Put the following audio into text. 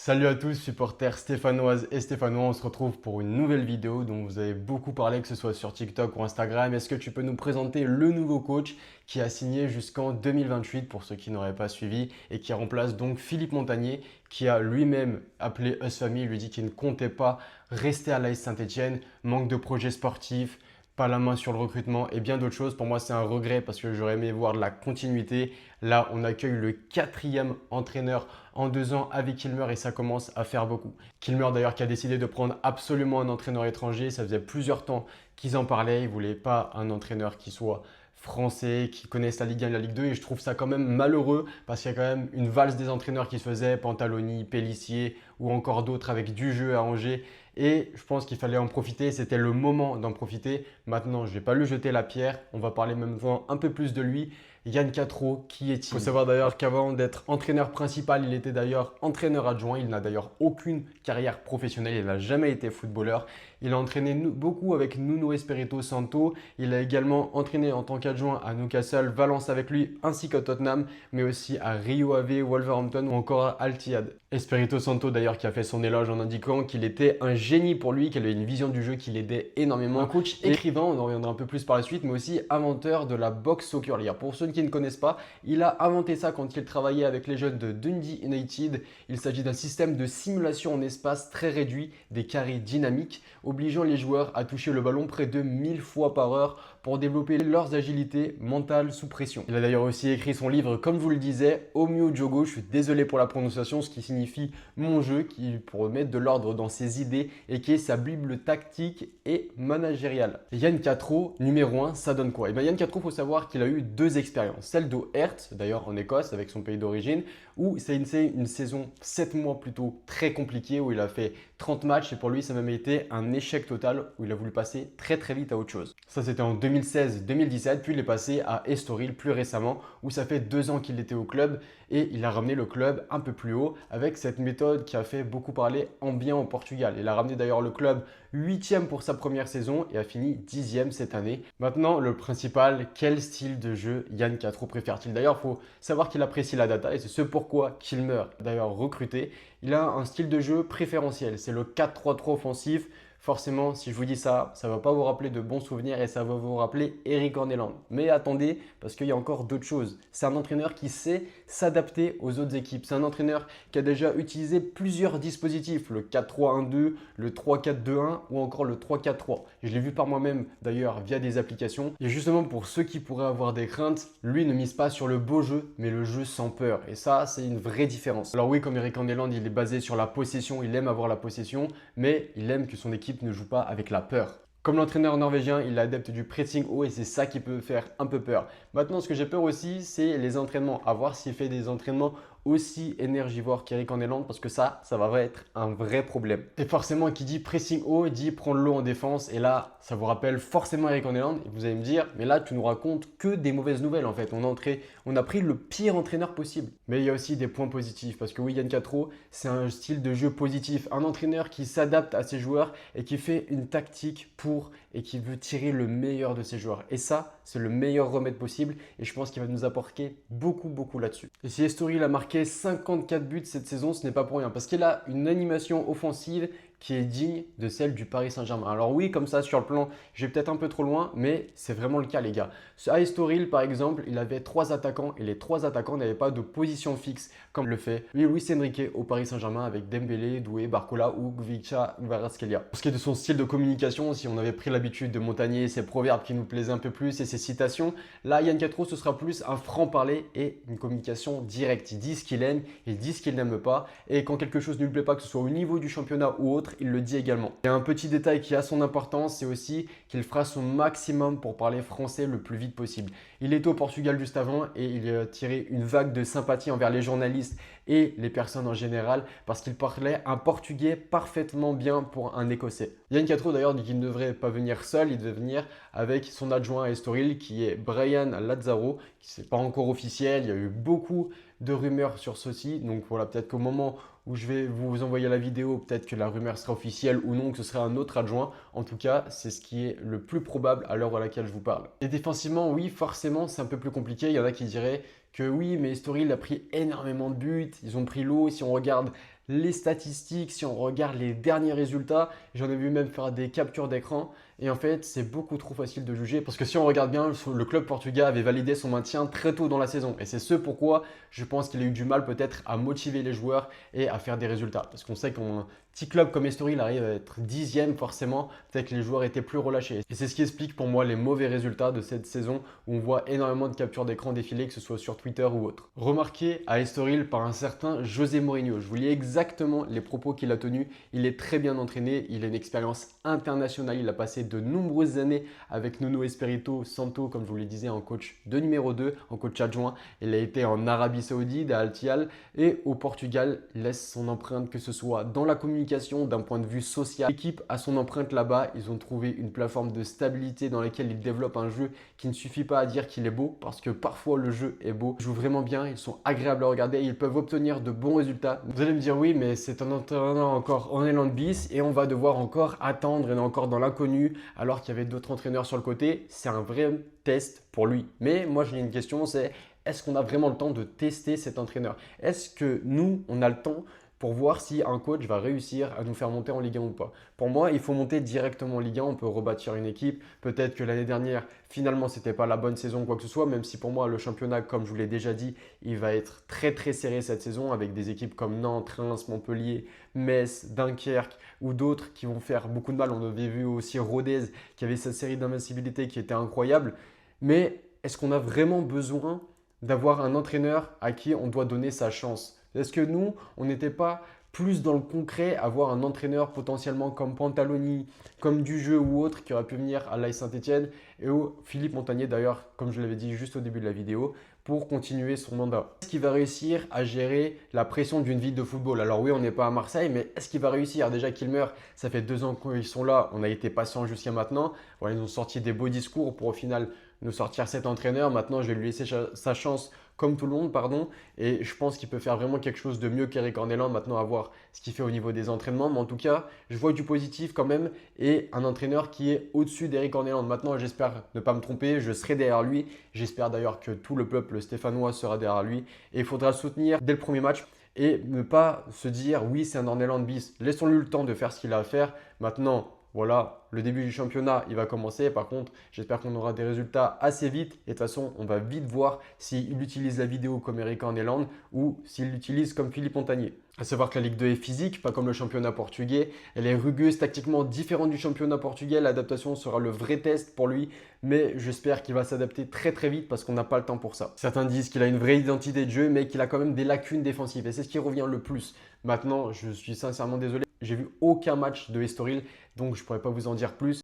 Salut à tous, supporters stéphanoises et stéphanois, on se retrouve pour une nouvelle vidéo dont vous avez beaucoup parlé, que ce soit sur TikTok ou Instagram. Est-ce que tu peux nous présenter le nouveau coach qui a signé jusqu'en 2028 pour ceux qui n'auraient pas suivi et qui remplace donc Philippe Montagnier qui a lui-même appelé Us Family, lui dit qu'il ne comptait pas rester à l'AS Saint-Etienne, manque de projets sportifs, pas la main sur le recrutement et bien d'autres choses. Pour moi, c'est un regret parce que j'aurais aimé voir de la continuité. Là, on accueille le quatrième entraîneur en 2 ans avec Kilmer et ça commence à faire beaucoup. Kilmer d'ailleurs qui a décidé de prendre absolument un entraîneur étranger. Ça faisait plusieurs temps qu'ils en parlaient. Ils ne voulaient pas un entraîneur qui soit français, qui connaissent la Ligue 1 et la Ligue 2 et je trouve ça quand même malheureux parce qu'il y a quand même une valse des entraîneurs qui se faisait, Pantaloni, Pellissier ou encore d'autres avec du jeu à Angers et je pense qu'il fallait en profiter, c'était le moment d'en profiter. Maintenant, je ne vais pas lui jeter la pierre, on va parler même un peu plus de lui. Yann Catro, qui est-il? Il faut savoir d'ailleurs qu'avant d'être entraîneur principal, il était d'ailleurs entraîneur adjoint. Il n'a d'ailleurs aucune carrière professionnelle, il n'a jamais été footballeur. Il a entraîné beaucoup avec Nuno Espirito Santo. Il a également entraîné en tant qu'adjoint à Newcastle, Valence avec lui, ainsi qu'à Tottenham, mais aussi à Rio Ave, Wolverhampton ou encore à Al Ittihad. Espirito Santo d'ailleurs qui a fait son éloge en indiquant qu'il était un génie pour lui, qu'il avait une vision du jeu qui l'aidait énormément. Un coach écrivain, on en reviendra un peu plus par la suite, mais aussi inventeur de la box soccer league. Pour ceux qui ne connaissent pas, il a inventé ça quand il travaillait avec les jeunes de Dundee United. Il s'agit d'un système de simulation en espace très réduit, des carrés dynamiques, obligeant les joueurs à toucher le ballon près de 1000 fois par heure pour développer leurs agilités mentales sous pression. Il a d'ailleurs aussi écrit son livre, comme je vous le disais, Omio Jogo, je suis désolé pour la prononciation, ce qui signifie mon jeu, qui pour mettre de l'ordre dans ses idées et qui est sa bible tactique et managériale. Yann Catro, numéro 1, ça donne quoi? Et bien Yann Catro, il faut savoir qu'il a eu deux expériences. Celle d'O'Hertz, d'ailleurs en Écosse, avec son pays d'origine, où c'est une saison 7 mois plutôt très compliquée, où il a fait 30 matchs et pour lui, ça a même été un échec total, où il a voulu passer très très vite à autre chose. Ça, c'était en 2016-2017, puis il est passé à Estoril plus récemment, où ça fait 2 ans qu'il était au club et il a ramené le club un peu plus haut avec cette méthode qui a fait beaucoup parler en bien au Portugal. Il a ramené d'ailleurs le club 8e pour sa première saison et a fini 10e cette année. Maintenant, le principal, quel style de jeu Yann Catro préfère-t-il? D'ailleurs, il faut savoir qu'il apprécie la data et c'est ce pourquoi Kilmer, d'ailleurs recruté, il a un style de jeu préférentiel. C'est le 4-3-3 offensif. Forcément, si je vous dis ça, ça ne va pas vous rappeler de bons souvenirs et ça va vous rappeler Eric Orneland. Mais attendez, parce qu'il y a encore d'autres choses. C'est un entraîneur qui sait s'adapter aux autres équipes. C'est un entraîneur qui a déjà utilisé plusieurs dispositifs, le 4-3-1-2, le 3-4-2-1 ou encore le 3-4-3. Je l'ai vu par moi-même d'ailleurs via des applications. Et justement, pour ceux qui pourraient avoir des craintes, lui ne mise pas sur le beau jeu, mais le jeu sans peur. Et ça, c'est une vraie différence. Alors oui, comme Eric Orneland, il est basé sur la possession, il aime avoir la possession, mais il aime que son équipe ne joue pas avec la peur. Comme l'entraîneur norvégien, il est adepte du pressing haut et c'est ça qui peut faire un peu peur. Maintenant, ce que j'ai peur aussi, c'est les entraînements. À voir s'il fait des entraînements aussi énergivores qu'Eric Orneland parce que ça va être un vrai problème. Et forcément, qui dit pressing haut, dit prendre l'eau en défense. Et là, ça vous rappelle forcément Eric Orneland. Et vous allez me dire, mais là, tu nous racontes que des mauvaises nouvelles en fait. On a pris le pire entraîneur possible. Mais il y a aussi des points positifs parce que oui, Yann Catro, c'est un style de jeu positif. Un entraîneur qui s'adapte à ses joueurs et qui fait une tactique et qui veut tirer le meilleur de ses joueurs. Et ça, c'est le meilleur remède possible et je pense qu'il va nous apporter beaucoup là-dessus. Et si Estoril a marqué 54 buts cette saison, ce n'est pas pour rien parce qu'il a une animation offensive qui est digne de celle du Paris Saint-Germain. Alors oui, comme ça sur le plan, je vais peut-être un peu trop loin, mais c'est vraiment le cas les gars. À Estoril par exemple, il avait 3 attaquants et les 3 attaquants n'avaient pas de position fixe comme le fait Luis Enrique au Paris Saint-Germain avec Dembélé, Doué, Barcola ou Gvicha Kvaratskhelia. Pour ce qui est de son style de communication, si on avait pris l'habitude de Montagnier, ses proverbes qui nous plaisaient un peu plus et ses citations, là Yann Catro ce sera plus un franc-parler et une communication directe. Il dit ce qu'il aime, il dit ce qu'il n'aime pas et quand quelque chose ne lui plaît pas, que ce soit au niveau du championnat ou autre, il le dit également. Il y a un petit détail qui a son importance, c'est aussi qu'il fera son maximum pour parler français le plus vite possible. Il était au Portugal juste avant et il a tiré une vague de sympathie envers les journalistes et les personnes en général parce qu'il parlait un portugais parfaitement bien pour un Écossais. Yann Catro d'ailleurs dit qu'il ne devrait pas venir seul, il devait venir avec son adjoint à Estoril qui est Brian Lazzaro, qui n'est pas encore officiel, il y a eu beaucoup de rumeurs sur ceci, donc voilà, peut-être qu'au moment où je vais vous envoyer la vidéo, peut-être que la rumeur sera officielle ou non, que ce sera un autre adjoint. En tout cas, c'est ce qui est le plus probable à l'heure à laquelle je vous parle. Et défensivement, oui, forcément, c'est un peu plus compliqué. Il y en a qui diraient que oui, mais Estoril a pris énormément de buts, ils ont pris l'eau. Si on regarde les statistiques, si on regarde les derniers résultats, j'en ai vu même faire des captures d'écran. Et en fait, c'est beaucoup trop facile de juger parce que si on regarde bien, le club portugais avait validé son maintien très tôt dans la saison. Et c'est ce pourquoi je pense qu'il a eu du mal peut-être à motiver les joueurs et à faire des résultats. Parce qu'on sait qu'un petit club comme Estoril arrive à être 10e forcément, peut-être que les joueurs étaient plus relâchés. Et c'est ce qui explique pour moi les mauvais résultats de cette saison où on voit énormément de captures d'écran défiler, que ce soit sur Twitter ou autre. Remarqué à Estoril par un certain José Mourinho. Je vous lis exactement les propos qu'il a tenus. Il est très bien entraîné, il a une expérience internationale, il a passé de nombreuses années avec Nuno Espirito Santo, comme je vous le disais, en coach de numéro 2, en coach adjoint. Il a été en Arabie Saoudite, à Al Hilal et au Portugal. Il laisse son empreinte, que ce soit dans la communication, d'un point de vue social. L'équipe a son empreinte là-bas. Ils ont trouvé une plateforme de stabilité dans laquelle ils développent un jeu qui ne suffit pas à dire qu'il est beau, parce que parfois le jeu est beau. Ils jouent vraiment bien, ils sont agréables à regarder, ils peuvent obtenir de bons résultats. Vous allez me dire oui, mais c'est un entraîneur encore en élan de bis et on va devoir encore attendre et on est encore dans l'inconnu alors qu'il y avait d'autres entraîneurs sur le côté. C'est un vrai test pour lui. Mais moi, j'ai une question, c'est est-ce qu'on a vraiment le temps de tester cet entraîneur? Est-ce que nous, on a le temps pour voir si un coach va réussir à nous faire monter en Ligue 1 ou pas? Pour moi, il faut monter directement en Ligue 1, on peut rebâtir une équipe. Peut-être que l'année dernière, finalement, ce n'était pas la bonne saison ou quoi que ce soit, même si pour moi, le championnat, comme je vous l'ai déjà dit, il va être très très serré cette saison avec des équipes comme Nantes, Reims, Montpellier, Metz, Dunkerque ou d'autres qui vont faire beaucoup de mal. On avait vu aussi Rodez qui avait cette série d'invincibilité qui était incroyable. Mais est-ce qu'on a vraiment besoin d'avoir un entraîneur à qui on doit donner sa chance? Est-ce que nous, on n'était pas plus dans le concret, avoir un entraîneur potentiellement comme Pantaloni, comme Dujeu ou autre qui aurait pu venir à l'AS Saint-Etienne et au Philippe Montagnier d'ailleurs, comme je l'avais dit juste au début de la vidéo, pour continuer son mandat. Est-ce qu'il va réussir à gérer la pression d'une vie de football? Alors oui, on n'est pas à Marseille, mais est-ce qu'il va réussir? Déjà Kilmer, ça fait 2 ans qu'ils sont là, on a été patient jusqu'à maintenant. Voilà, ils ont sorti des beaux discours pour au final nous sortir cet entraîneur. Maintenant, je vais lui laisser sa chance comme tout le monde, pardon. Et je pense qu'il peut faire vraiment quelque chose de mieux qu'Eric Orneland maintenant à voir ce qu'il fait au niveau des entraînements. Mais en tout cas, je vois du positif quand même et un entraîneur qui est au-dessus d'Eric Orneland. Maintenant, j'espère ne pas me tromper, je serai derrière lui. J'espère d'ailleurs que tout le peuple stéphanois sera derrière lui. Et il faudra le soutenir dès le premier match et ne pas se dire oui, c'est un Orneland bis. Laissons-lui le temps de faire ce qu'il a à faire. Maintenant, voilà, le début du championnat, il va commencer. Par contre, j'espère qu'on aura des résultats assez vite. Et de toute façon, on va vite voir s'il utilise la vidéo comme Eric Orneland ou s'il l'utilise comme Philippe Montagnier. À savoir que la Ligue 2 est physique, pas comme le championnat portugais. Elle est rugueuse, tactiquement différente du championnat portugais. L'adaptation sera le vrai test pour lui. Mais j'espère qu'il va s'adapter très très vite parce qu'on n'a pas le temps pour ça. Certains disent qu'il a une vraie identité de jeu, mais qu'il a quand même des lacunes défensives. Et c'est ce qui revient le plus. Maintenant, je suis sincèrement désolé. J'ai vu aucun match de Estoril, donc je ne pourrais pas vous en dire plus.